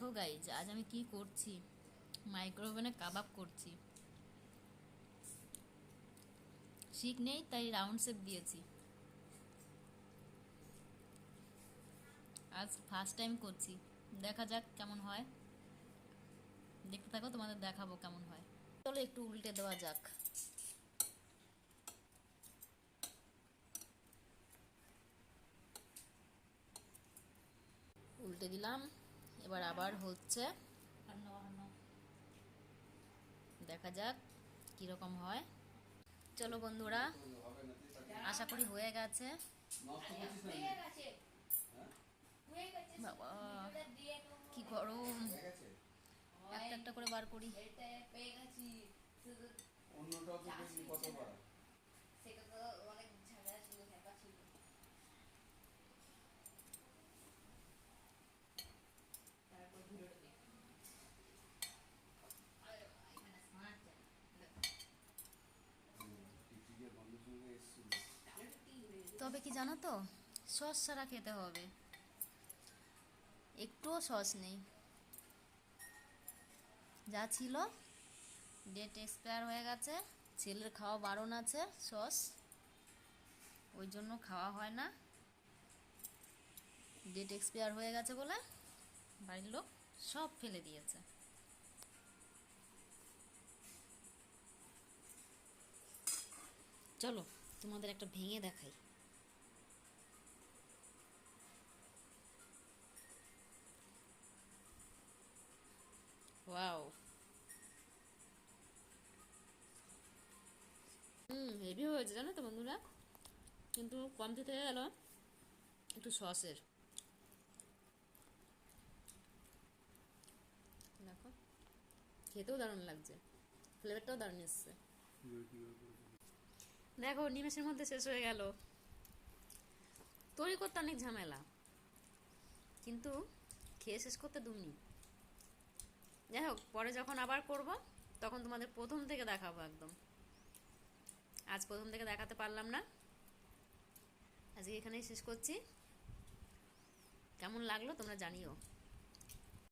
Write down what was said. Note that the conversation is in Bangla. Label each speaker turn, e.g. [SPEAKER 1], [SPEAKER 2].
[SPEAKER 1] দেখো গাইজ, আজ আমি কি করছি, মাইক্রোওভেনে কাবাব করছি। শিক নেই তাই রাউন্ড শেপ দিয়েছি। আজ ফার্স্ট টাইম করছি, দেখা যাক কেমন হয়। দেখতে থাকো, তোমাদের দেখাবো কেমন হয়। চলো একটু উল্টে দেওয়া যাক। উল্টে দিলাম, এবার আবার হচ্ছে। দেখা যাক কিরকম হয়। চলো বন্ধুরা, আশা করি হয়ে গেছে। বাবা কি গরম, একটা একটা করে বার করি। তবে কি জানো তো, সস ছাড়া খেতে হবে। একটুও সস নেই, যা ছিল ডেট এক্সপায়ার হয়ে গেছে। ছেলের খাওয়া বারণ আছে সস, ওই জন্য খাওয়া হয় না। ডেট এক্সপায়ার হয়ে গেছে বলে বাড়ির লোক সব ফেলে দিয়েছে। চলো তোমাদের একটা ভেঙে দেখাই। ওয়াও, হেভি হয়েছে জানো তো বন্ধুরা, কিন্তু কম দিতে গেল একটু সসের। দেখো খেতেও দারুণ লাগছে, ফ্লেভারটাও দারুণ এসছে। দেখো নিমেষের মধ্যে শেষ হয়ে গেল। তৈরি করতে অনেক ঝামেলা, কিন্তু খেয়ে শেষ করতে 2 মিনিট। যাই হোক, পরে যখন আবার করব তখন তোমাদের প্রথম থেকে দেখাবো একদম। আজ প্রথম থেকে দেখাতে পারলাম না, আজকে এখানেই শেষ করছি। কেমন লাগলো তোমরা জানিও।